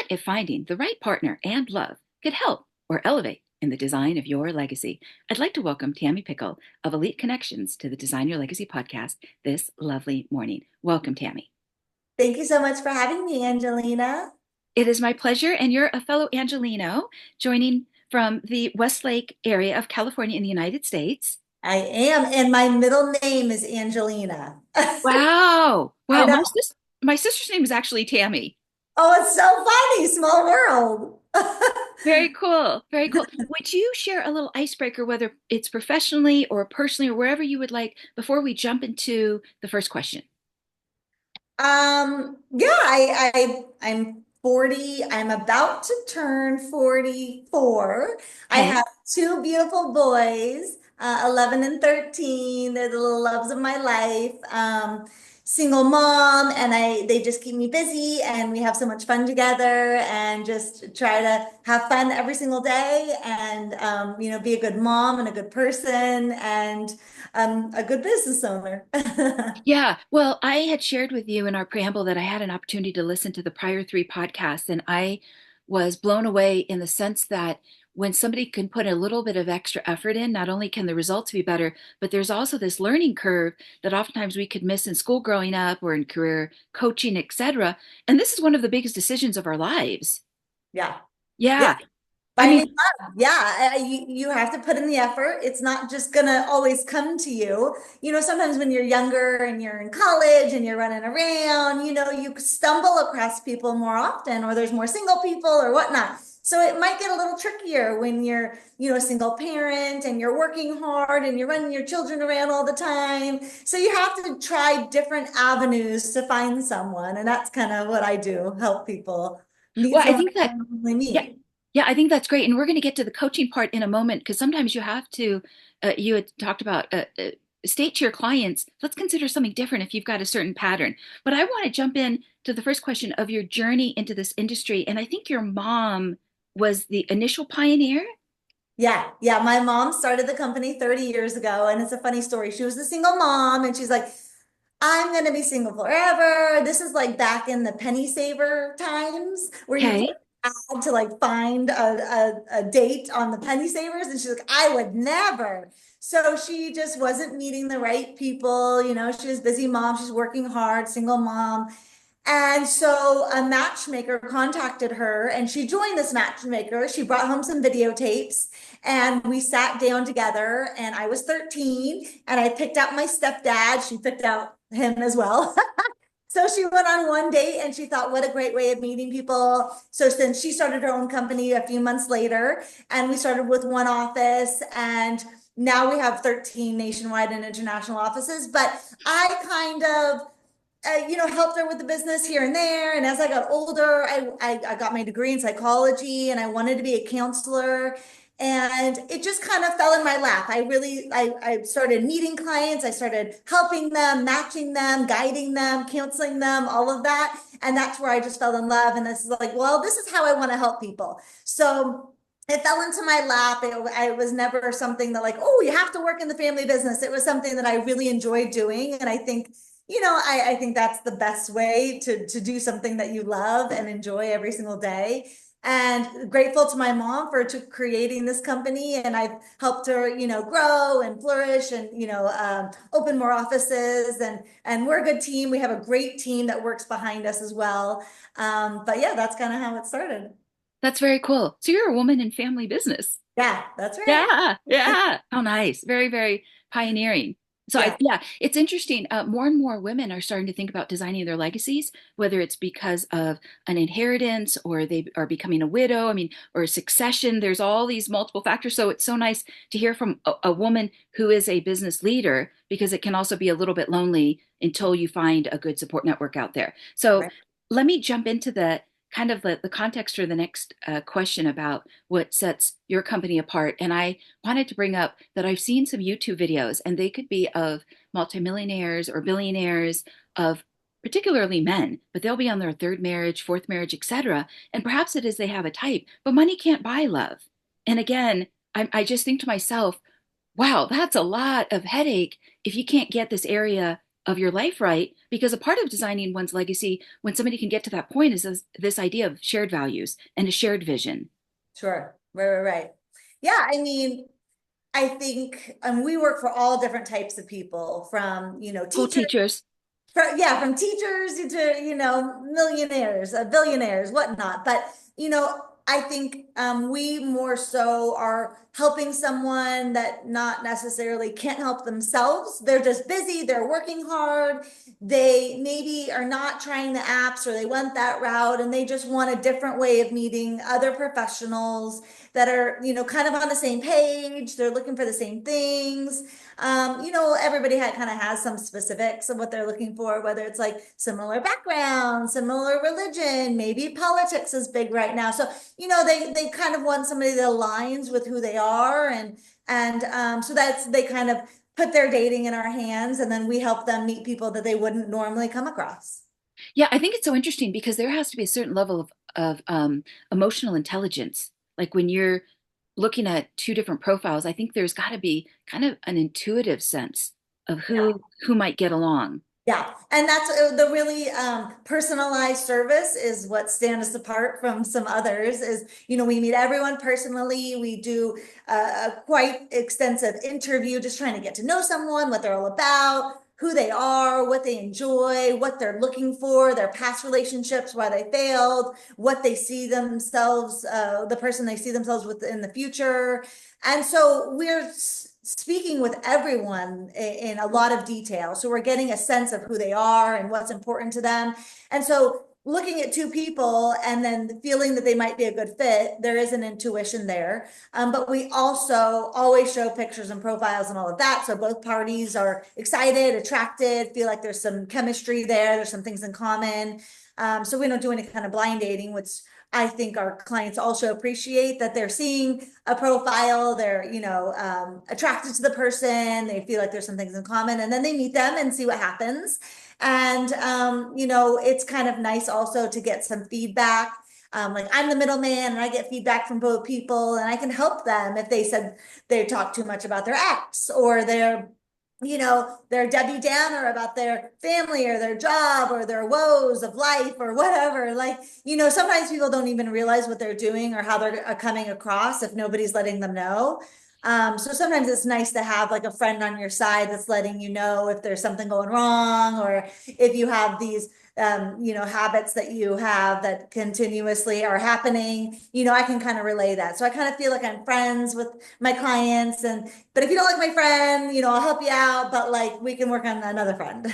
if finding the right partner and love could help or elevate in the design of your legacy. I'd like to welcome Tammi Pickle of Elite Connections to the Design Your Legacy podcast this lovely morning. Welcome, Tammi. Thank you so much for having me, Angelina. It is my pleasure, and you're a fellow Angelino joining from the Westlake area of California in the United States. I am, and my middle name is Angelina. Wow. I Wow. know. My sister's name is actually Tammi. Oh, it's so funny. Small world. Very cool. Very cool. Would you share a little icebreaker, whether it's professionally or personally or wherever you would like, before we jump into the first question? Yeah, I'm 40. I'm about to turn 44. I Okay. have two beautiful boys, 11 and 13. They're the little loves of my life. Single mom, and they just keep me busy, and we have so much fun together, and just try to have fun every single day, and be a good mom and a good person, and a good business owner. Yeah. Well, I had shared with you in our preamble that I had an opportunity to listen to the prior three podcasts, and I was blown away in the sense that when somebody can put a little bit of extra effort in, not only can the results be better, but there's also this learning curve that oftentimes we could miss in school growing up or in career coaching, etc. And this is one of the biggest decisions of our lives. Yeah. Yeah. Yeah. I Finding mean, love. Yeah. You have to put in the effort. It's not just gonna always come to you. Sometimes when you're younger and you're in college and you're running around, you stumble across people more often, or there's more single people or whatnot. So it might get a little trickier when you're, a single parent and you're working hard and you're running your children around all the time. So you have to try different avenues to find someone. And that's kind of what I do, help people meet well, I someone think they that, don't really yeah, meet. yeah, I think that's great. And we're going to get to the coaching part in a moment because sometimes you have to, you had talked about state to your clients, let's consider something different if you've got a certain pattern. But I want to jump in to the first question of your journey into this industry. And I think your mom was the initial pioneer. Yeah, yeah. My mom started the company 30 years ago, and it's a funny story. She was a single mom, and she's like, I'm gonna be single forever. This is like back in the penny saver times where you put Okay. an ad to like find a date on the penny savers, and she's like, I would never. So she just wasn't meeting the right people. She was a busy mom, she's working hard, single mom. And so a matchmaker contacted her, and she joined this matchmaker. She brought home some videotapes, and we sat down together. And I was 13, and I picked out my stepdad. She picked out him as well. So she went on one date, and she thought, what a great way of meeting people. So then she started her own company a few months later, and we started with one office, and now we have 13 nationwide and international offices. But I kind of helped her with the business here and there. And as I got older, I got my degree in psychology, and I wanted to be a counselor. And it just kind of fell in my lap. I started meeting clients. I started helping them, matching them, guiding them, counseling them, all of that. And that's where I just fell in love. And this is like, well, this is how I want to help people. So it fell into my lap. I was never something that like, oh, you have to work in the family business. It was something that I really enjoyed doing. And I think I think that's the best way to do something that you love and enjoy every single day. And grateful to my mom for creating this company, and I've helped her, grow and flourish, and open more offices, and we're a good team. We have a great team that works behind us as well. But yeah, that's kind of how it started. That's very cool. So you're a woman in family business. Yeah, that's right. Yeah, yeah. Oh, nice. Very, very pioneering. So Yeah. yeah, it's interesting. More and more women are starting to think about designing their legacies, whether it's because of an inheritance or they are becoming a widow. I mean, or succession. There's all these multiple factors. So it's so nice to hear from a woman who is a business leader because it can also be a little bit lonely until you find a good support network out there. So Right. let me jump into the kind of the context for the next question about what sets your company apart. And I wanted to bring up that I've seen some YouTube videos, and they could be of multimillionaires or billionaires, of particularly men, but they'll be on their third marriage, fourth marriage, etc. And perhaps it is they have a type, but money can't buy love. And again, I just think to myself, wow, that's a lot of headache if you can't get this area of your life right, because a part of designing one's legacy, when somebody can get to that point, is this idea of shared values and a shared vision. Sure. Right. Yeah, I mean, I think we work for all different types of people, from, School teachers, teachers. yeah, from teachers to, millionaires, billionaires, whatnot. But, I think we more so are helping someone that not necessarily can't help themselves. They're just busy, they're working hard. They maybe are not trying the apps, or they went that route and they just want a different way of meeting other professionals that are, kind of on the same page. They're looking for the same things. Everybody kind of has some specifics of what they're looking for, whether it's like similar background, similar religion, maybe politics is big right now. So, they kind of want somebody that aligns with who they are. And so they kind of put their dating in our hands, and then we help them meet people that they wouldn't normally come across. Yeah, I think it's so interesting because there has to be a certain level of emotional intelligence. Like when you're looking at two different profiles, I think there's got to be kind of an intuitive sense of Yeah. who might get along. Yeah, and that's the really personalized service is what stands us apart from some others. Is, we meet everyone personally. We do a quite extensive interview, just trying to get to know someone, what they're all about, who they are, what they enjoy, what they're looking for, their past relationships, why they failed, what they see themselves, the person they see themselves with in the future. And so we're speaking with everyone in a lot of detail. So we're getting a sense of who they are and what's important to them. And so looking at two people and then feeling that they might be a good fit, there is an intuition there. But we also always show pictures and profiles and all of that. So both parties are excited, attracted, feel like there's some chemistry there. There's some things in common. So we don't do any kind of blind dating, which I think our clients also appreciate, that they're seeing a profile, they're, attracted to the person, they feel like there's some things in common, and then they meet them and see what happens. And, it's kind of nice also to get some feedback. Like I'm the middleman and I get feedback from both people, and I can help them if they said they talk too much about their ex, or they're Debbie Downer about their family or their job or their woes of life or whatever. Like, sometimes people don't even realize what they're doing or how they're coming across if nobody's letting them know. So sometimes it's nice to have like a friend on your side that's letting you know if there's something going wrong, or if you have these habits that you have that continuously are happening. I can kind of relay that. So I kind of feel like I'm friends with my clients, but if you don't like my friend, I'll help you out, but like we can work on another friend.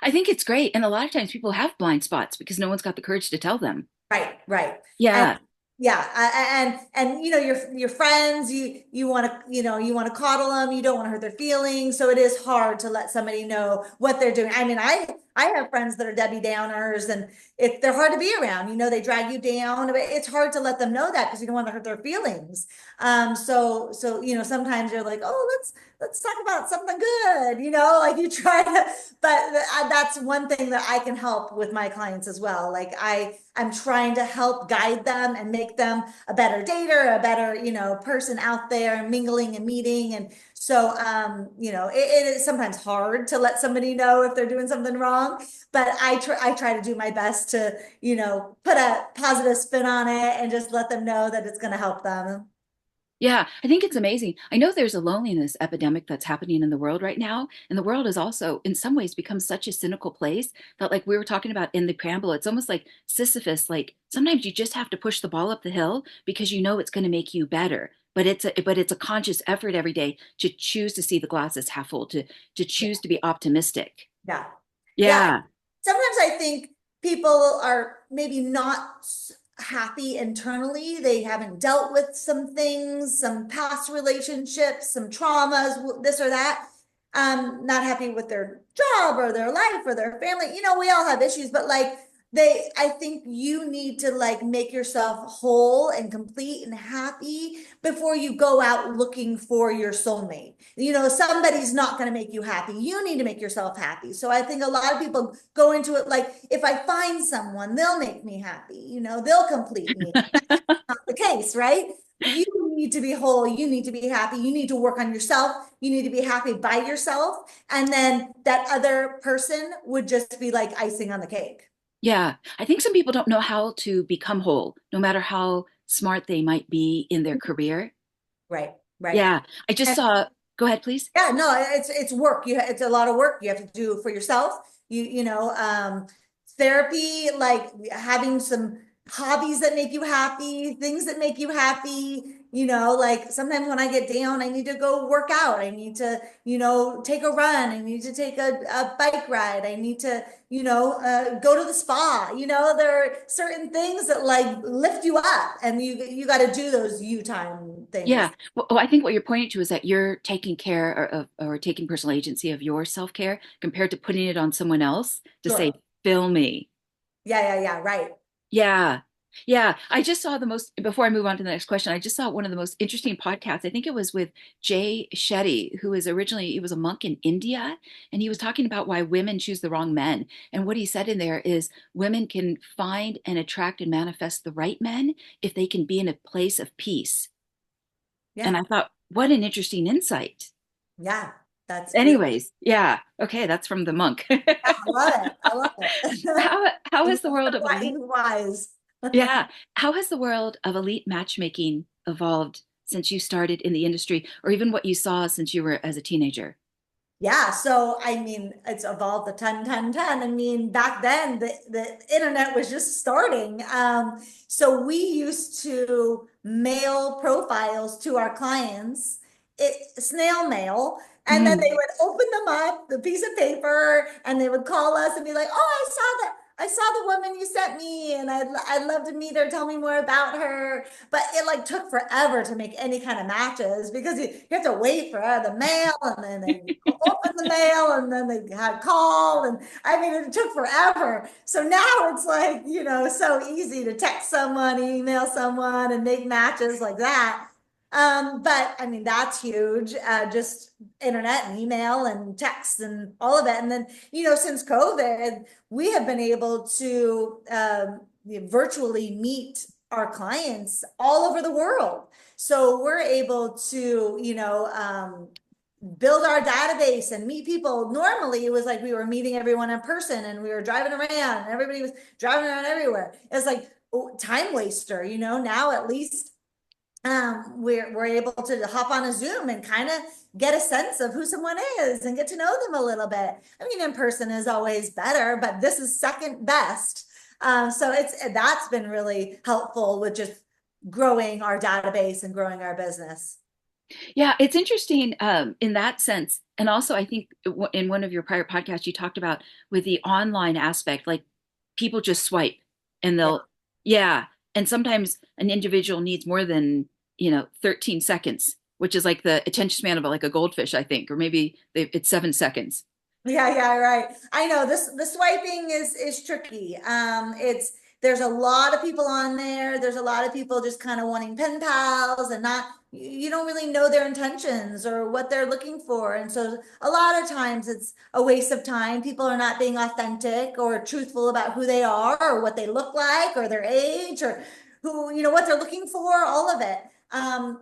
I think it's great. And a lot of times people have blind spots because no one's got the courage to tell them. Right. And Yeah. yeah, and your friends, you want to coddle them, you don't want to hurt their feelings, so it is hard to let somebody know what they're doing. I mean, I have friends that are Debbie Downers, and if they're hard to be around, they drag you down. But it's hard to let them know that because you don't want to hurt their feelings. So sometimes you're like, oh, let's talk about something good, like you try to, but that's one thing that I can help with my clients as well. Like I'm trying to help guide them and make them a better dater, a better, person out there mingling and meeting. And so, it is sometimes hard to let somebody know if they're doing something wrong, but I try to do my best to, put a positive spin on it and just let them know that it's going to help them. Yeah, I think it's amazing. I know there's a loneliness epidemic that's happening in the world right now, and the world has also, in some ways, become such a cynical place that, like we were talking about in the preamble, it's almost like Sisyphus. Like sometimes you just have to push the ball up the hill because you know it's going to make you better. But it's a conscious effort every day to choose to see the glass as half full, to Yeah. choose to be optimistic. Yeah. Yeah. Yeah. Sometimes I think people are maybe not happy internally. They haven't dealt with some things, some past relationships, some traumas, this or that. Not happy with their job or their life or their family. We all have issues, but like I think you need to like make yourself whole and complete and happy before you go out looking for your soulmate. Somebody's not going to make you happy. You need to make yourself happy. So I think a lot of people go into it like, if I find someone, they'll make me happy. They'll complete me. Not the case, right? You need to be whole, you need to be happy, you need to work on yourself, you need to be happy by yourself. And then that other person would just be like icing on the cake. Yeah, I think some people don't know how to become whole, no matter how smart they might be in their career. Right, right. Yeah, I just And saw, go ahead, please. yeah, no, it's work. It's a lot of work you have to do for yourself. Therapy, like having some hobbies that make you happy, things that make you happy. Like sometimes when I get down, I need to go work out. I need to, take a run. I need to take a bike ride. I need to, go to the spa. There are certain things that like lift you up, and you got to do those you time Yeah, things. well, I think what you're pointing to is that you're taking care or taking personal agency of your self-care compared to putting it on someone else to say, Sure. fill me. Yeah, yeah, yeah. Right. Yeah. Yeah. I just saw the most, before I move on to the next question, I just saw one of the most interesting podcasts. I think it was with Jay Shetty, who is originally, he was a monk in India, and he was talking about why women choose the wrong men. And what he said in there is women can find and attract and manifest the right men if they can be in a place of peace. And Yeah. I thought, what an interesting insight. Yeah. That's beautiful. Anyways, yeah. Okay, that's from the monk. I love it. I love it. How has the world of elite Wise. Yeah. How has the world of elite matchmaking evolved since you started in the industry, or even what you saw since you were as a teenager? Yeah, so I mean, it's evolved a ton. I mean, back then the internet was just starting. So we used to mail profiles to our clients, snail mail, and then they Mm. would open them up, the piece of paper, and they would call us and be like, "Oh, I saw the woman you sent me, and I'd love to meet her. Tell me more about her." But it like took forever to make any kind of matches because you have to wait for the mail, and then they open the mail, and then they had call, and I mean it took forever. So now it's like, so easy to text someone, email someone, and make matches like that. But I mean that's huge. Just internet and email and text and all of it. And then, since COVID, we have been able to virtually meet our clients all over the world. So we're able to, build our database and meet people. Normally, it was like we were meeting everyone in person and we were driving around and everybody was driving around everywhere. It's like time waster, now at least we're able to hop on a Zoom and kind of get a sense of who someone is and get to know them a little bit. I mean, in person is always better, but this is second best. So that's been really helpful with just growing our database and growing our business. Yeah, it's interesting in that sense. And also, I think in one of your prior podcasts, you talked about with the online aspect, like people just swipe and Yeah. yeah. And sometimes an individual needs more than, 13 seconds, which is like the attention span of like a goldfish, I think, or maybe it's 7 seconds. Yeah, yeah, right. I know this the swiping is tricky. There's a lot of people on there. There's a lot of people just kind of wanting pen pals and not you don't really know their intentions or what they're looking for. And so a lot of times it's a waste of time. People are not being authentic or truthful about who they are or what they look like or their age or who, what they're looking for, all of it.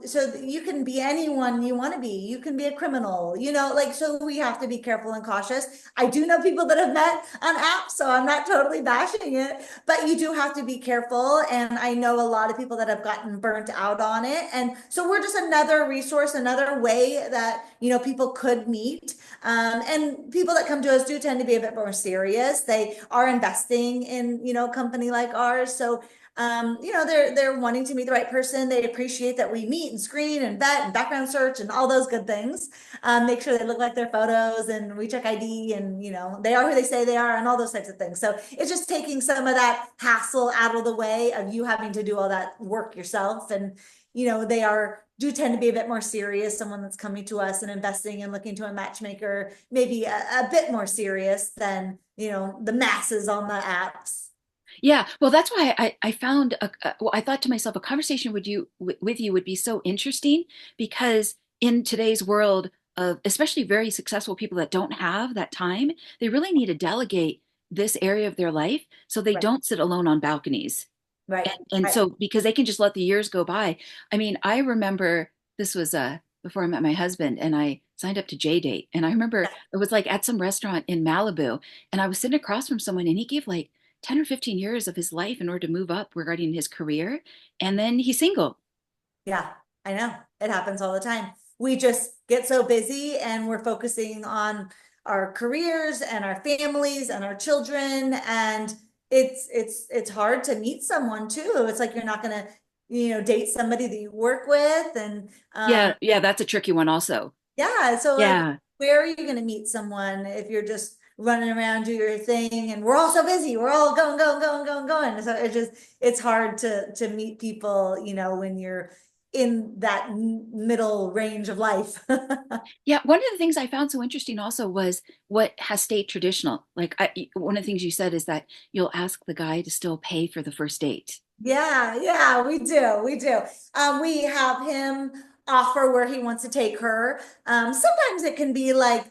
So you can be anyone you want to be. You can be a criminal, like, so we have to be careful and cautious. I do know people that have met on apps, so I'm not totally bashing it, but you do have to be careful. And I know a lot of people that have gotten burnt out on it. And so we're just another resource, another way that, people could meet. And people that come to us do tend to be a bit more serious. They are investing in, a company like ours. So they're wanting to meet the right person. They appreciate that we meet and screen and vet and background search and all those good things. Make sure they look like their photos and we check ID and they are who they say they are and all those types of things. So it's just taking some of that hassle out of the way of you having to do all that work yourself. And they do tend to be a bit more serious. Someone that's coming to us and investing and looking to a matchmaker, maybe a bit more serious than the masses on the apps. Yeah, well, that's why I found well, I thought to myself, a conversation with you would be so interesting because in today's world of especially very successful people that don't have that time, they really need to delegate this area of their life so they Right. don't sit alone on balconies. Right. And Right. so because they can just let the years go by. I mean, I remember this was before I met my husband and I signed up to J Date. And I remember it was like at some restaurant in Malibu and I was sitting across from someone and he gave like 10 or 15 years of his life in order to move up regarding his career. And then he's single. Yeah, I know. It happens all the time. We just get so busy and we're focusing on our careers and our families and our children. And it's hard to meet someone too. It's like you're not gonna, date somebody that you work with. And Yeah, yeah, that's a tricky one also. yeah, so like Yeah. where are you gonna meet someone if you're just running around, do your thing, and we're all so busy, we're all going, going, going, going, going. So it's hard to meet people, when you're in that middle range of life. Yeah, one of the things I found so interesting also was what has stayed traditional. One of the things you said is that you'll ask the guy to still pay for the first date. Yeah, yeah, we do. We do. We have him offer where he wants to take her. Sometimes it can be like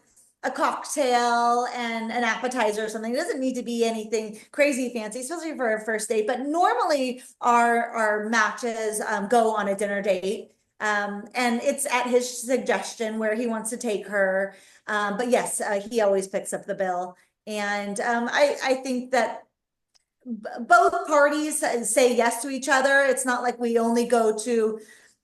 a cocktail and an appetizer or something. It doesn't need to be anything crazy fancy, especially for a first date. But normally our matches go on a dinner date. And it's at his suggestion where he wants to take her. But yes, he always picks up the bill. And I think that both parties say yes to each other. It's not like we only go to,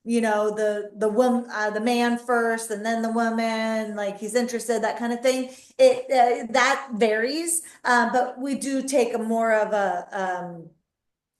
the woman, the man first, and then the woman. Like he's interested, that kind of thing. It that varies, but we do take a more of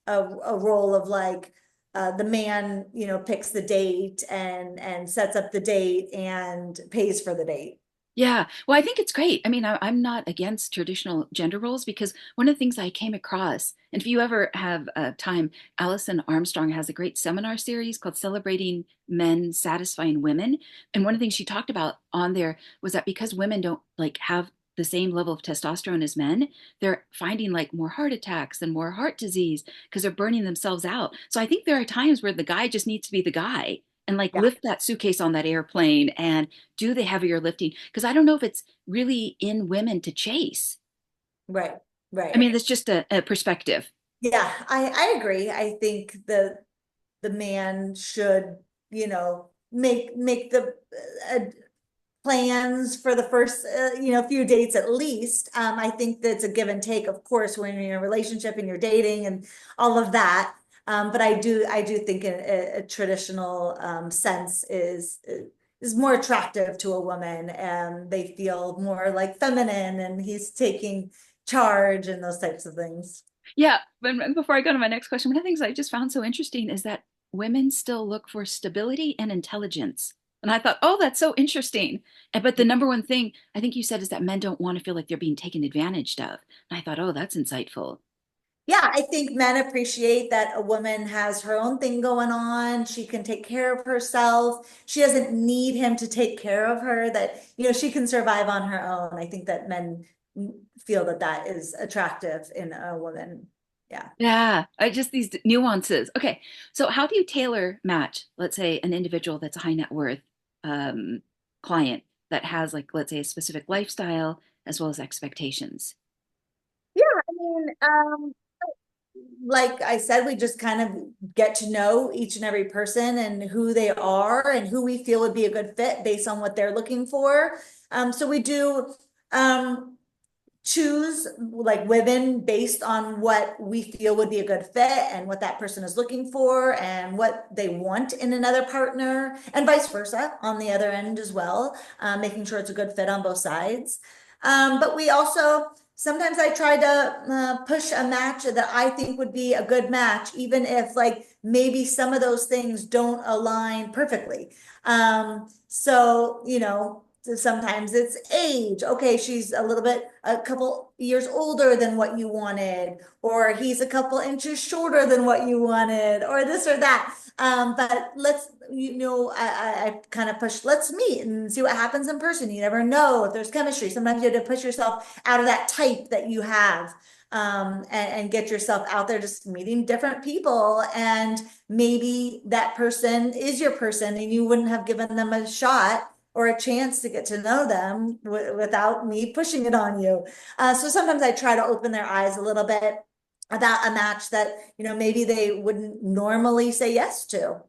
a role of like the man, picks the date and sets up the date and pays for the date. Yeah, well, I think it's great. I mean, I'm not against traditional gender roles because one of the things I came across, and if you ever have time, Allison Armstrong has a great seminar series called Celebrating Men Satisfying Women. And one of the things she talked about on there was that because women don't like have the same level of testosterone as men, they're finding like more heart attacks and more heart disease because they're burning themselves out. So I think there are times where the guy just needs to be the guy and like Yeah, lift that suitcase on that airplane and do the heavier lifting because I don't know if it's really in women to chase. right, I right. mean, that's just a perspective. Yeah, I agree. I think the man should, make the plans for the first, few dates at least. I think that's a give and take, of course, when you're in a relationship and you're dating and all of that. But I do think a traditional sense is more attractive to a woman, and they feel more like feminine, and he's taking charge and those types of things. Yeah, but before I go to my next question, one of the things I just found so interesting is that women still look for stability and intelligence. And I thought, oh, that's so interesting. But the number one thing I think you said is that men don't want to feel like they're being taken advantage of. And I thought, oh, that's insightful. Yeah, I think men appreciate that a woman has her own thing going on. She can take care of herself. She doesn't need him to take care of her, that, she can survive on her own. I think that men feel that that is attractive in a woman. Yeah. Yeah, I just these nuances. Okay, so how do you tailor match, let's say, an individual that's a high net worth um, client that has, like, let's say, a specific lifestyle as well as expectations? Yeah, I mean, like I said, we just kind of get to know each and every person and who they are and who we feel would be a good fit based on what they're looking for. So we do um, choose like women based on what we feel would be a good fit and what that person is looking for and what they want in another partner, and vice versa on the other end as well, making sure it's a good fit on both sides. But we also sometimes I try to push a match that I think would be a good match, even if like maybe some of those things don't align perfectly. So, sometimes it's age. Okay, she's a couple years older than what you wanted, or he's a couple inches shorter than what you wanted, or this or that. But let's, I kind of push, let's meet and see what happens in person. You never know if there's chemistry. Sometimes you have to push yourself out of that type that you have. And get yourself out there just meeting different people, and maybe that person is your person and you wouldn't have given them a shot or a chance to get to know them without me pushing it on you. So sometimes I try to open their eyes a little bit. about a match that, maybe they wouldn't normally say yes to.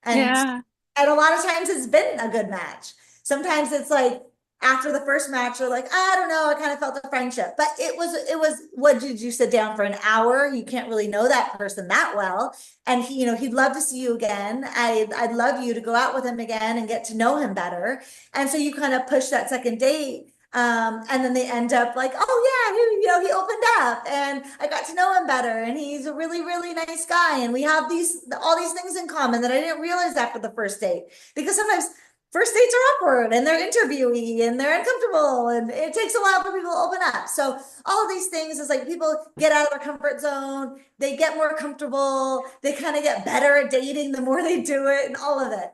And Yeah. and a lot of times it's been a good match. Sometimes it's like after the first match, they're like, I don't know, I kind of felt a friendship. But it was what did you sit down for an hour? You can't really know that person that well. And he'd love to see you again. I'd love you to go out with him again and get to know him better. And so you kind of push that second date. And then they end up like, oh yeah, he opened up and I got to know him better. And he's a really, really nice guy. And we have all these things in common that I didn't realize after the first date. Because sometimes first dates are awkward and they're interviewee and they're uncomfortable and it takes a while for people to open up. So all of these things is like people get out of their comfort zone, they get more comfortable, they kind of get better at dating the more they do it and all of it.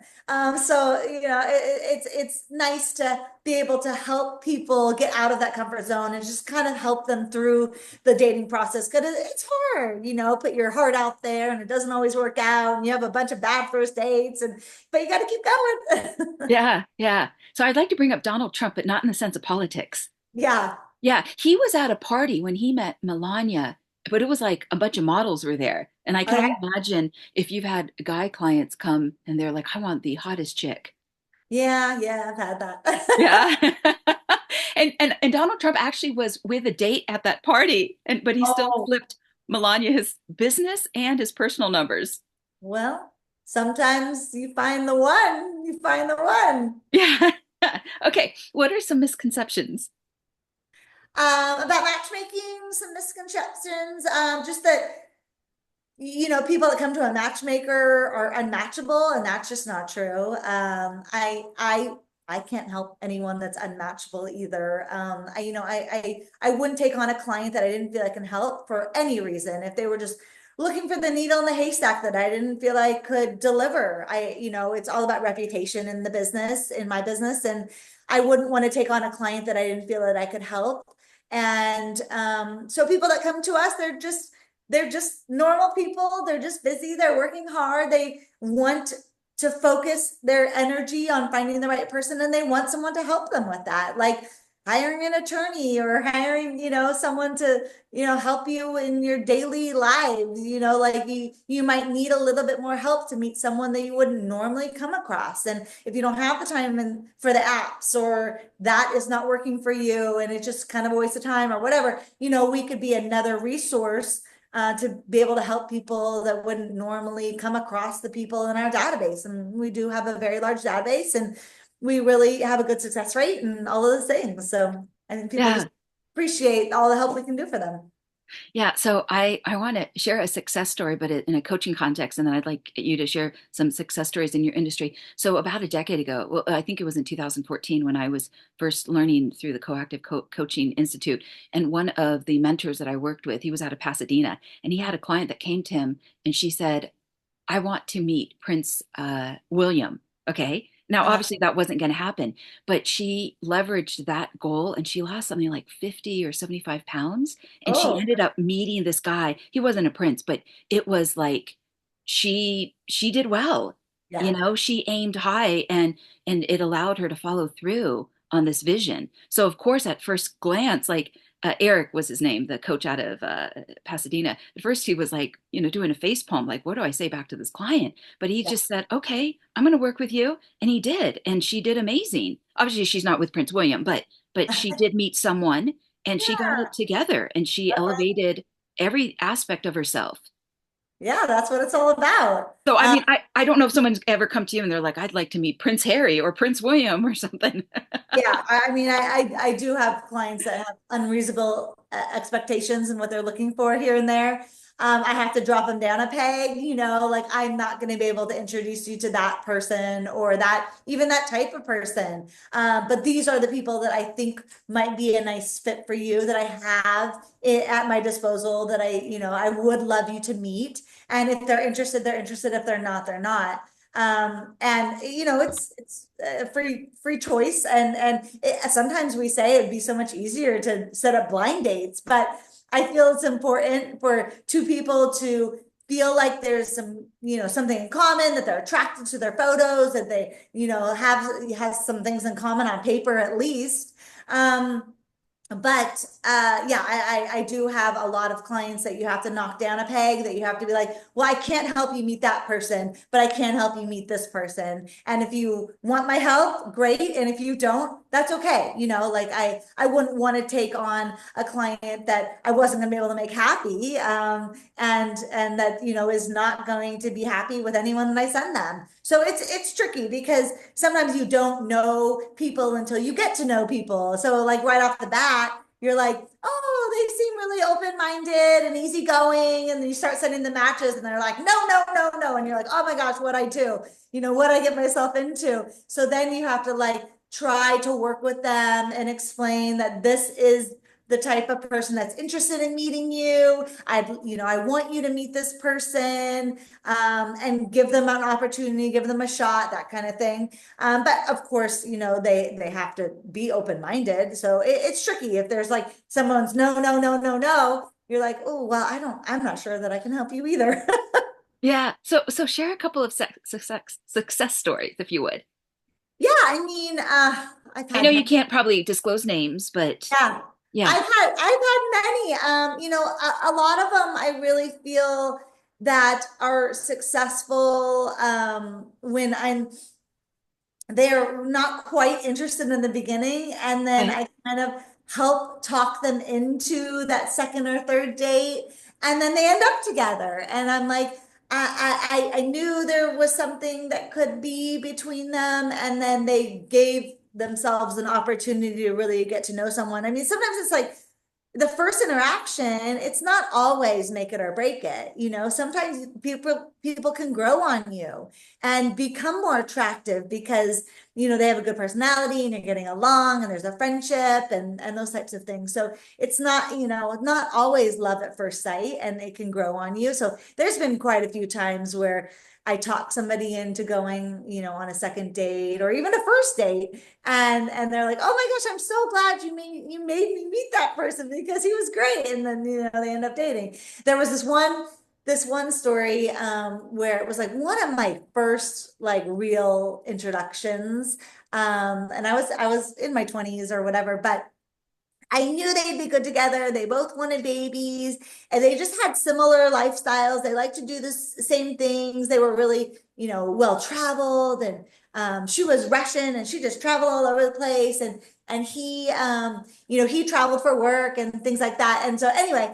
So it's nice to be able to help people get out of that comfort zone and just kind of help them through the dating process because it's hard, put your heart out there and it doesn't always work out and you have a bunch of bad first dates but you got to keep going. Yeah. Yeah. So I'd like to bring up Donald Trump, but not in the sense of politics. Yeah. Yeah. He was at a party when he met Melania, but it was like a bunch of models were there. And I can Okay. only imagine if you've had guy clients come and they're like, I want the hottest chick. Yeah, yeah, I've had Yeah. that. And Donald Trump actually was with a date at that party, but he still Oh, flipped Melania his business and his personal numbers. well, sometimes you find the one, you find the one. Yeah. Okay. What are some misconceptions? About matchmaking, some misconceptions, just that people that come to a matchmaker are unmatchable, and that's just not true. I can't help anyone that's unmatchable either. I wouldn't take on a client that I didn't feel I can help for any reason. If they were just looking for the needle in the haystack that I didn't feel I could deliver, it's all about reputation in the business, in my business, and I wouldn't want to take on a client that I didn't feel that I could help. And so people that come to us, they're just normal people. They're just busy. They're working hard. They want to focus their energy on finding the right person and they want someone to help them with that. Like hiring an attorney or hiring, someone to, help you in your daily lives, like you might need a little bit more help to meet someone that you wouldn't normally come across. And if you don't have the time for the apps or that is not working for you and it's just kind of a waste of time or whatever, we could be another resource to be able to help people that wouldn't normally come across the people in our database. And we do have a very large database and we really have a good success rate and all of those things. So I think people Yeah. just appreciate all the help we can do for them. Yeah, so I want to share a success story, but in a coaching context, and then I'd like you to share some success stories in your industry. So about a decade ago, well, I think it was in 2014 when I was first learning through the Coaching Institute, and one of the mentors that I worked with, he was out of Pasadena, and he had a client that came to him, and she said, I want to meet Prince William. Okay. Now, Uh, obviously, that wasn't going to happen, but she leveraged that goal and she lost something like 50 or 75 pounds. And she oh, ended up meeting this guy. He wasn't a prince, but it was like she did well. You yeah. know, she aimed high and it allowed her to follow through on this vision. So, of course, at first glance, like Eric was his name, the coach out of Pasadena. At first, he was like, doing a face palm, like, what do I say back to this client? But he Yeah. just said, okay, I'm going to work with you. And he did. And she did amazing. Obviously, she's not with Prince William, but she did meet someone and she got Yeah. it together and she elevated every aspect of herself. Yeah, that's what it's all about. So, I mean, I don't know if someone's ever come to you and they're like, I'd like to meet Prince Harry or Prince William or something. Yeah, I mean, I do have clients that have unreasonable expectations and what they're looking for here and there. I have to drop them down a peg, like I'm not going to be able to introduce you to that person or that even that type of person. But these are the people that I think might be a nice fit for you that I have at my disposal that I would love you to meet. And if they're interested, they're interested. If they're not, they're not. And it's a free choice, and sometimes we say it'd be so much easier to set up blind dates, but I feel it's important for two people to feel like there's something in common, that they're attracted to their photos, that they has some things in common on paper at least. Um, But yeah, I do have a lot of clients that you have to knock down a peg, that you have to be like, well, I can't help you meet that person, but I can help you meet this person. And if you want my help, great. And if you don't, that's okay. Like I wouldn't want to take on a client that I wasn't going to be able to make happy, and that is not going to be happy with anyone that I send them. So it's tricky because sometimes you don't know people until you get to know people. So like right off the bat, you're like, oh, they seem really open-minded and easygoing. And then you start sending the matches and they're like, no, no, no, no. And you're like, oh my gosh, what I do, what I get myself into. So then you have to like try to work with them and explain that this is the type of person that's interested in meeting you. I want you to meet this person, and give them an opportunity, give them a shot, that kind of thing. But of course, they have to be open-minded. So it's tricky if there's like someone's no, no, no, no, no. You're like, oh, well, I'm not sure that I can help you either. Yeah. So share a couple of success stories, if you would. Yeah, I mean, I've I know had you many. can't probably disclose names, but Yeah, yeah. I've had many. A lot of them I really feel that are successful, when they're not quite interested in the beginning, and then Okay. I kind of help talk them into that second or third date, and then they end up together. And I'm like, I knew there was something that could be between them, and then they gave themselves an opportunity to really get to know someone. I mean, sometimes it's like the first interaction, it's not always make it or break it. Sometimes people can grow on you and become more attractive because they have a good personality and you're getting along and there's a friendship and those types of things. So it's not always love at first sight, and it can grow on you. So there's been quite a few times where I talk somebody into going, on a second date or even a first date, and they're like, "Oh my gosh, I'm so glad you made me meet that person because he was great." And then they end up dating. There was this one story, where it was like one of my first like real introductions, and I was in my 20s or whatever, but I knew they'd be good together. They both wanted babies and they just had similar lifestyles. They like to do the same things. They were really, well traveled, and she was Russian and she just traveled all over the place. And he traveled for work and things like that. And so anyway,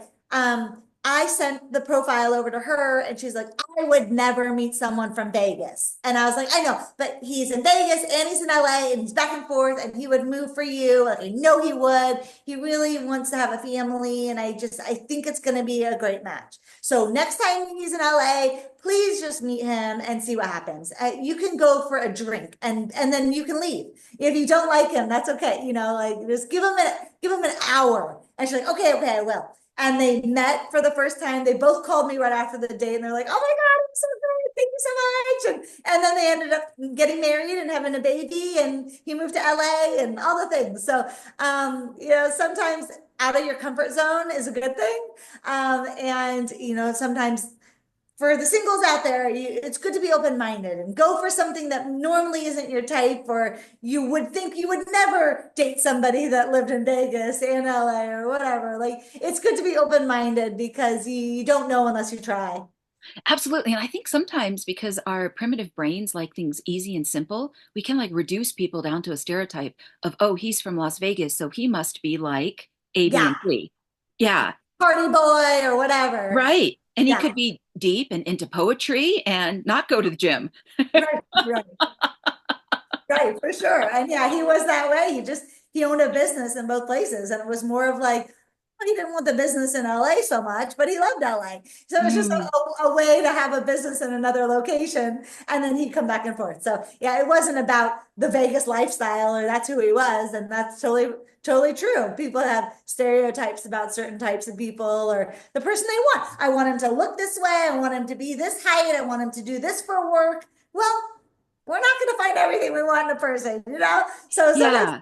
I sent the profile over to her and she's like, I would never meet someone from Vegas. And I was like, I know, but he's in Vegas and he's in LA and he's back and forth and he would move for you. Like, I know he would. He really wants to have a family. And I think it's going to be a great match. So next time he's in LA, please just meet him and see what happens. You can go for a drink and then you can leave. If you don't like him, that's okay. Like just give him an hour. And she's like, okay, okay, I will. And they met for the first time. They both called me right after the date and they're like, oh my God, I'm so great. Thank you so much. And then they ended up getting married and having a baby, and he moved to LA and all the things. So, sometimes out of your comfort zone is a good thing. And, sometimes for the singles out there, it's good to be open-minded and go for something that normally isn't your type, or you would think you would never date somebody that lived in Vegas and LA or whatever. Like, it's good to be open-minded because you don't know unless you try. Absolutely. And I think sometimes because our primitive brains like things easy and simple, we can like reduce people down to a stereotype of, oh, he's from Las Vegas, so he must be like A, B, Yeah, and C. Yeah, party boy or whatever. right. And he Yeah, could be deep and into poetry and not go to the gym. right, right. Right, for sure. And yeah, he was that way. He owned a business in both places. And it was more of like, well, he didn't want the business in LA so much, but he loved LA. So it was just Mm, a way to have a business in another location. And then he'd come back and forth. So yeah, it wasn't about the Vegas lifestyle or that's who he was. And that's totally, totally true. People have stereotypes about certain types of people or the person they want. I want him to look this way. I want him to be this height. I want him to do this for work. Well, we're not going to find everything we want in a person. So sometimes, yeah.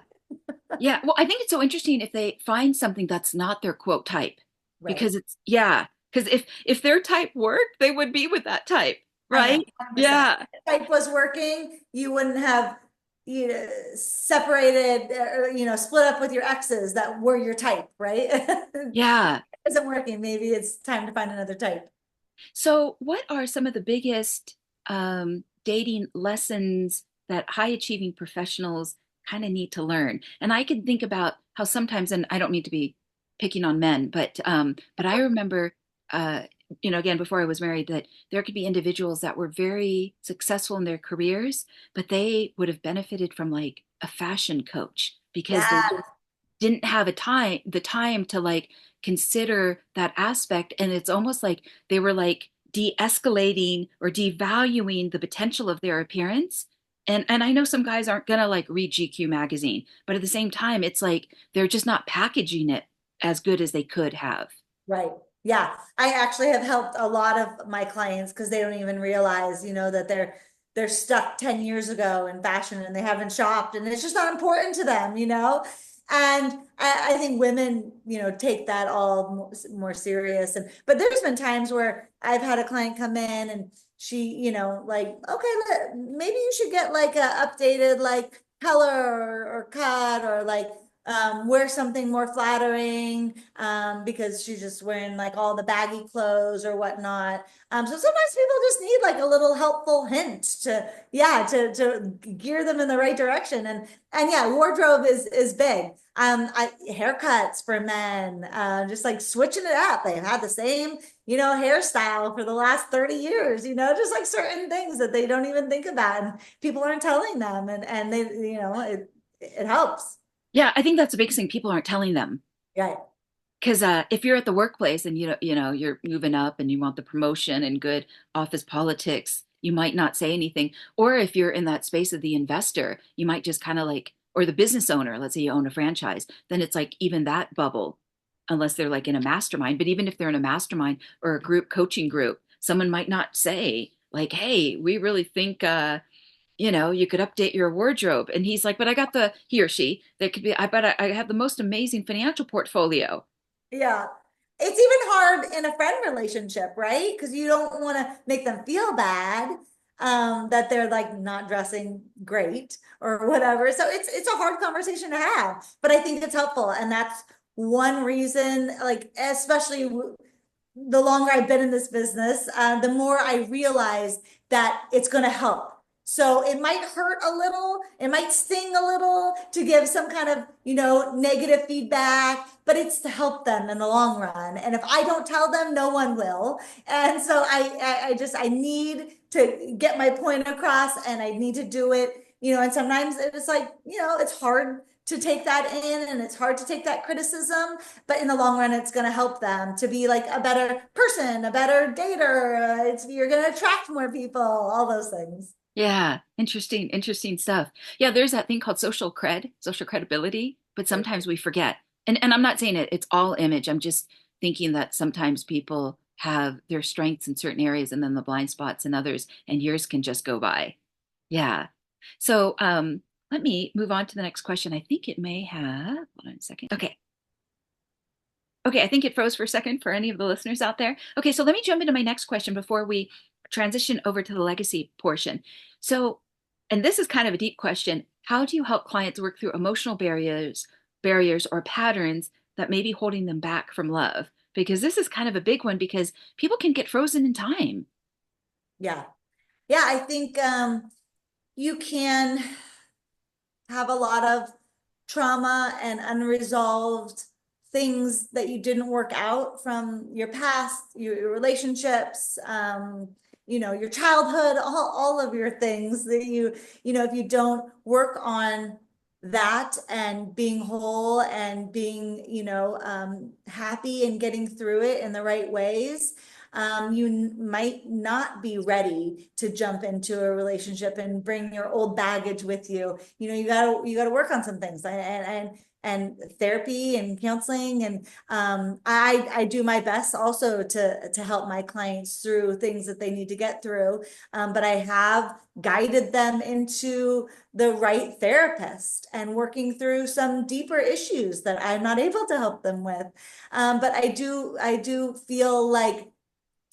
Yeah. Well, I think it's so interesting if they find something that's not their quote type, right. because yeah. Because if their type worked, they would be with that type, I know, right? 100%. Yeah. If type was working, you wouldn't have, separated or, split up with your exes that were your type, right? Yeah. Isn't working. Maybe it's time to find another type. So, what are some of the biggest dating lessons that high achieving professionals kind of need to learn? And I can think about how sometimes, and I don't mean to be picking on men, but I remember, uh, again, before I was married, that there could be individuals that were very successful in their careers, but they would have benefited from like a fashion coach because they Yeah, just didn't have the time to like consider that aspect, and it's almost like they were like de-escalating or devaluing the potential of their appearance. And I know some guys aren't gonna like read GQ magazine, but at the same time it's like they're just not packaging it as good as they could have. right. Yeah. I actually have helped a lot of my clients because they don't even realize, that they're stuck 10 years ago in fashion and they haven't shopped and it's just not important to them. And I think women, take that all more serious. But there's been times where I've had a client come in and she, like, okay, maybe you should get like a updated like color or cut or like wear something more flattering because she's just wearing like all the baggy clothes or whatnot. So sometimes people just need like a little helpful hint to, yeah, to gear them in the right direction. And yeah, wardrobe is big. Haircuts for men, just like switching it up. They've had the same, hairstyle for the last 30 years, just like certain things that they don't even think about and people aren't telling them and they, it helps. Yeah, I think that's the biggest thing people aren't telling them. Right. Because if you're at the workplace and you're moving up and you want the promotion and good office politics, you might not say anything. Or if you're in that space of the investor, you might just kind of like, or the business owner, let's say you own a franchise, then it's like even that bubble, unless they're like in a mastermind. But even if they're in a mastermind or a group coaching group, someone might not say like, "Hey, we really think you could update your wardrobe." And he's like, "But I got he or she, that could be, I bet I have the most amazing financial portfolio." Yeah. It's even hard in a friend relationship, right? Because you don't want to make them feel bad that they're like not dressing great or whatever. So it's a hard conversation to have, but I think it's helpful. And that's one reason, like, especially the longer I've been in this business, the more I realize that it's going to help. So it might hurt a little, it might sting a little to give some kind of, negative feedback, but it's to help them in the long run. And if I don't tell them, no one will. And so I need to get my point across and I need to do it, and sometimes it's like, it's hard to take that in and it's hard to take that criticism, but in the long run it's going to help them to be like a better person, a better dater. You're going to attract more people, all those things. Yeah, interesting stuff. Yeah, there's that thing called social credibility, but sometimes we forget. And I'm not saying it's all image. I'm just thinking that sometimes people have their strengths in certain areas and then the blind spots in others, and years can just go by. Yeah. So let me move on to the next question. I think it may have, hold on a second. Okay. Okay, I think it froze for a second for any of the listeners out there. Okay, so let me jump into my next question before we transition over to the legacy portion. So, and this is kind of a deep question. How do you help clients work through emotional barriers or patterns that may be holding them back from love? Because this is kind of a big one because people can get frozen in time. Yeah. Yeah, I think you can have a lot of trauma and unresolved things that you didn't work out from your past, your relationships, your childhood, all of your things that if you don't work on that and being whole and being, happy and getting through it in the right ways, you might not be ready to jump into a relationship and bring your old baggage with you. You gotta work on some things and therapy and counseling. And I do my best also to help my clients through things that they need to get through. But I have guided them into the right therapist and working through some deeper issues that I'm not able to help them with. But I do feel like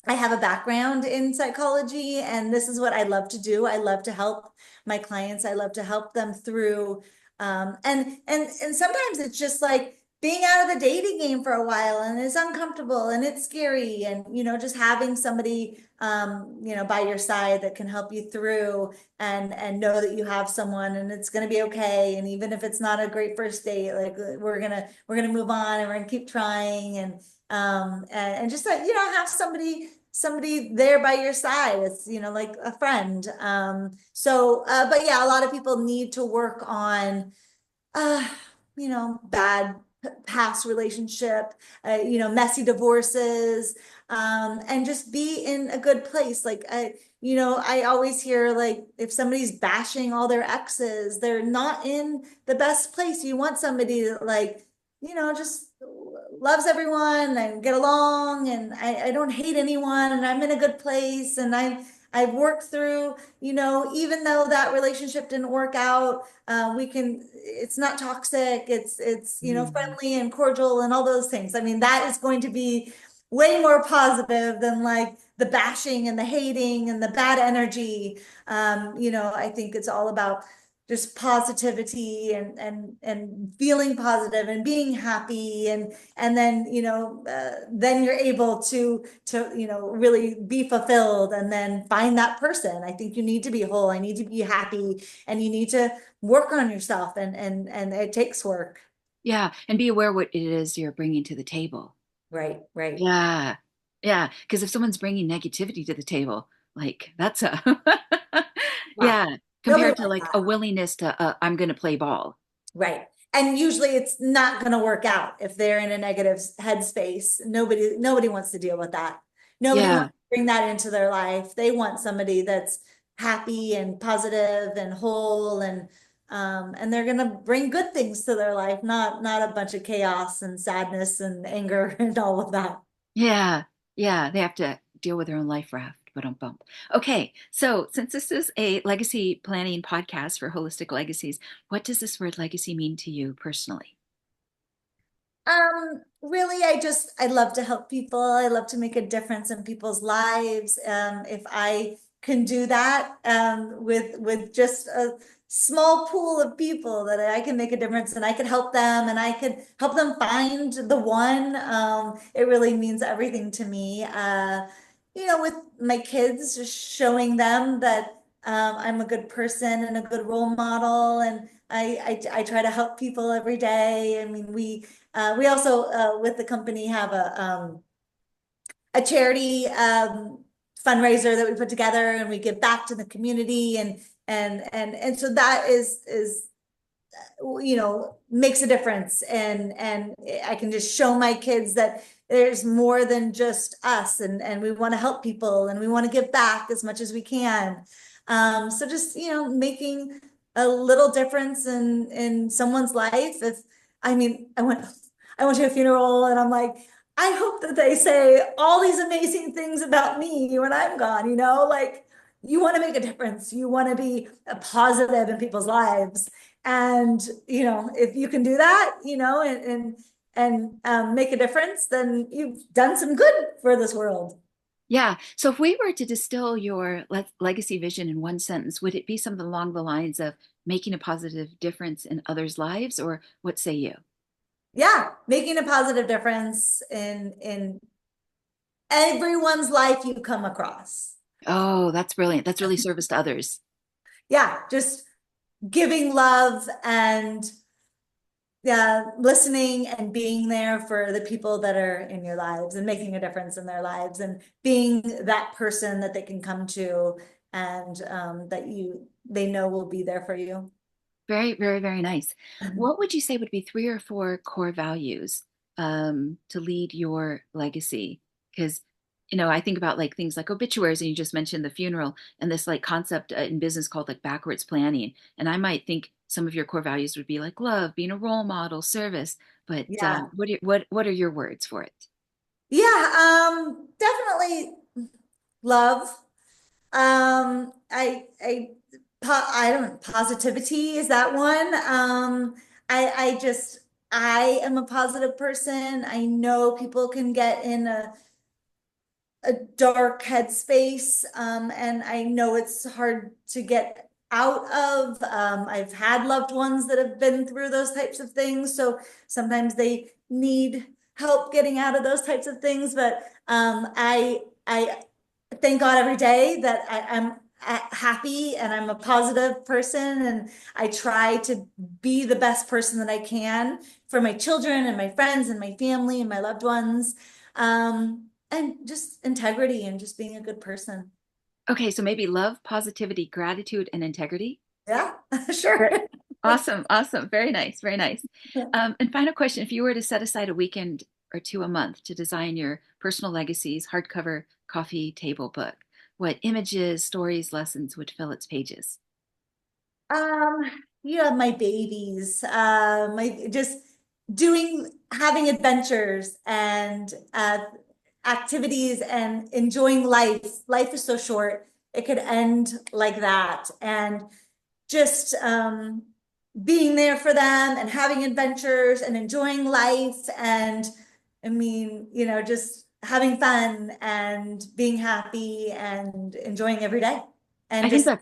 I have a background in psychology, and this is what I love to do. I love to help my clients. I love to help them through, and sometimes it's just like being out of the dating game for a while, and it's uncomfortable and it's scary, and just having somebody by your side that can help you through, and know that you have someone and it's going to be okay. And even if it's not a great first date, like we're gonna move on and we're gonna keep trying, and just that have somebody there by your side. It's like a friend. But yeah, a lot of people need to work on uh, bad past relationship, messy divorces, and just be in a good place. Like I always hear, like, if somebody's bashing all their exes, they're not in the best place. You want somebody that, like, just loves everyone and get along, and I don't hate anyone, and I'm in a good place, and I've worked through, even though that relationship didn't work out, it's not toxic. It's Mm. friendly and cordial and all those things. I mean, that is going to be way more positive than like the bashing and the hating and the bad energy. I think it's all about just positivity, and feeling positive and being happy, and then then you're able to really be fulfilled, and then find that person. I think you need to be whole. I need to be happy, and you need to work on yourself, and it takes work. Yeah, and be aware what it is you're bringing to the table. Right, right. Yeah. Yeah, because if someone's bringing negativity to the table, like that's a Yeah. yeah, Nobody compared to wants like that. a willingness to I'm going to play ball. Right. And usually it's not going to work out if they're in a negative headspace. Nobody wants to deal with that. Nobody wants Yeah. to bring that into their life. They want somebody that's happy and positive and whole, and they're going to bring good things to their life, not a bunch of chaos and sadness and anger and all of that. Yeah. Yeah, they have to deal with their own life raft, but on bump. Okay, so since this is a legacy planning podcast for holistic legacies, what does this word legacy mean to you personally? Really, I love to help people. I love to make a difference in people's lives. If I can do that, with just a small pool of people, that I can make a difference, and I can help them, and I can help them find the one, it really means everything to me. With my kids, just showing them that, I'm a good person and a good role model, and I try to help people every day. I mean, we also, with the company, have a charity, fundraiser that we put together, and we give back to the community, and so that is makes a difference, and I can just show my kids that there's more than just us, and we want to help people, and we want to give back as much as we can. So just making a little difference in someone's life. If I mean, I went to a funeral, and I'm like, I hope that they say all these amazing things about me when I'm gone. Like, you want to make a difference. You want to be a positive in people's lives. And if you can do that, and make a difference, then you've done some good for this world. Yeah, so if we were to distill your legacy vision in one sentence, would it be something along the lines of making a positive difference in others' lives, or what say you? Yeah, making a positive difference in everyone's life you come across. Oh, that's brilliant. That's really service to others. Yeah, just giving love, and listening and being there for the people that are in your lives, and making a difference in their lives, and being that person that they can come to, and that they know will be there for you. Very, very, very nice. What would you say would be three or four core values to lead your legacy? Because, I think about like things like obituaries, and you just mentioned the funeral and this like concept in business called like backwards planning. And I might think some of your core values would be like love, being a role model, service. But Yeah. what are your words for it? Yeah, definitely love. I don't positivity is that one. I just I am a positive person. I know people can get in a dark headspace, and I know it's hard to get out of. I've had loved ones that have been through those types of things, so sometimes they need help getting out of those types of things. But I thank God every day that I'm happy and I'm a positive person, and I try to be the best person that I can for my children and my friends and my family and my loved ones. And just integrity and just being a good person. Okay, so maybe love, positivity, gratitude, and integrity. Yeah, sure. Ver- Awesome, awesome. Very nice, very nice. And final question, if you were to set aside a weekend or two a month to design your personal legacies hardcover coffee table book, what images, stories, lessons would fill its pages? Um, you have my babies, my just having adventures and activities and enjoying life. Life is so short. It could end like that. And just being there for them and having adventures and enjoying life. And I mean, just having fun and being happy and enjoying every day. I And think just that,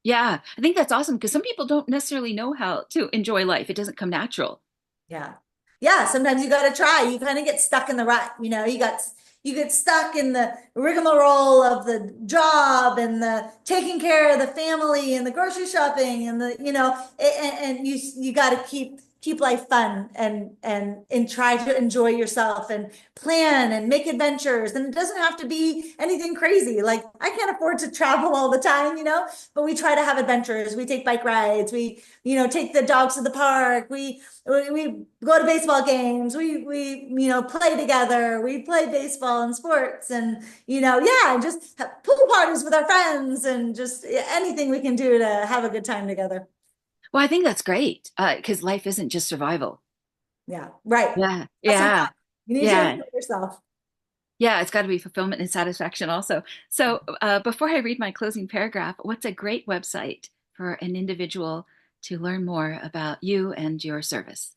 yeah, I think that's awesome because some people don't necessarily know how to enjoy life. It doesn't come natural. Yeah. Yeah, sometimes you got to try. You kind of get stuck in the rut, you get stuck in the rigmarole of the job and the taking care of the family and the grocery shopping and and you got to keep life fun and try to enjoy yourself and plan and make adventures. And it doesn't have to be anything crazy. Like I can't afford to travel all the time, but we try to have adventures. We take bike rides. We, take the dogs to the park. We go to baseball games. We play together. We play baseball and sports, and yeah, and just have pool parties with our friends, and just anything we can do to have a good time together. Well, I think that's great because life isn't just survival. Yeah, right. Yeah, That's not, yeah, you need to yeah, enjoy yourself. yeah. It's got to be fulfillment and satisfaction also. So, before I read my closing paragraph, what's a great website for an individual to learn more about you and your service?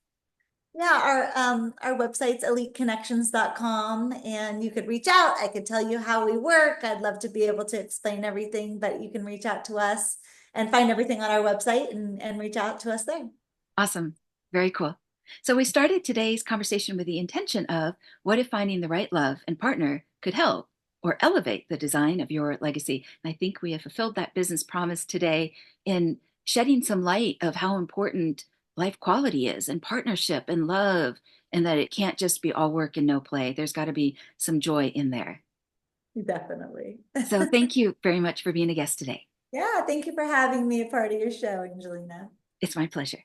Yeah, our website's eliteconnections.com, and you could reach out. I could tell you how we work. I'd love to be able to explain everything, but you can reach out to us and find everything on our website and reach out to us there. Awesome. Very cool. So we started today's conversation with the intention of what if finding the right love and partner could help or elevate the design of your legacy? And I think we have fulfilled that business promise today in shedding some light of how important life quality is and partnership and love, and that it can't just be all work and no play. There's got to be some joy in there. Definitely. So thank you very much for being a guest today. Yeah, thank you for having me a part of your show, Angelina. It's my pleasure.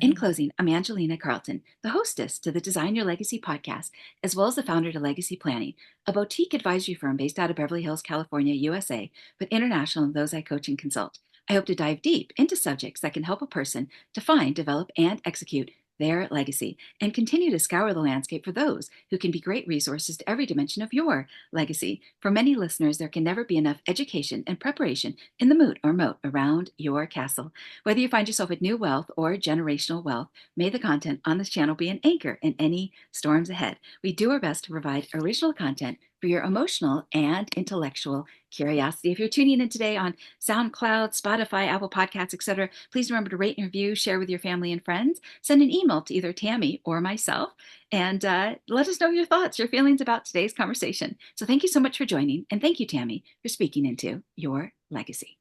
In closing, I'm Angelina Carleton, the hostess to the Design Your Legacy podcast, as well as the founder to Legacy Planning, a boutique advisory firm based out of Beverly Hills, California, USA, but international in those I coach and consult. I hope to dive deep into subjects that can help a person define, develop, and execute their legacy and continue to scour the landscape for those who can be great resources to every dimension of your legacy. For many listeners, there can never be enough education and preparation in the moot or moat around your castle. Whether you find yourself with new wealth or generational wealth, may the content on this channel be an anchor in any storms ahead. We do our best to provide original content for your emotional and intellectual curiosity. If you're tuning in today on SoundCloud, Spotify, Apple Podcasts, etc., please remember to rate and review, share with your family and friends, send an email to either Tammi or myself, and let us know your thoughts, your feelings about today's conversation. So thank you so much for joining, and thank you, Tammi, for speaking into your legacy.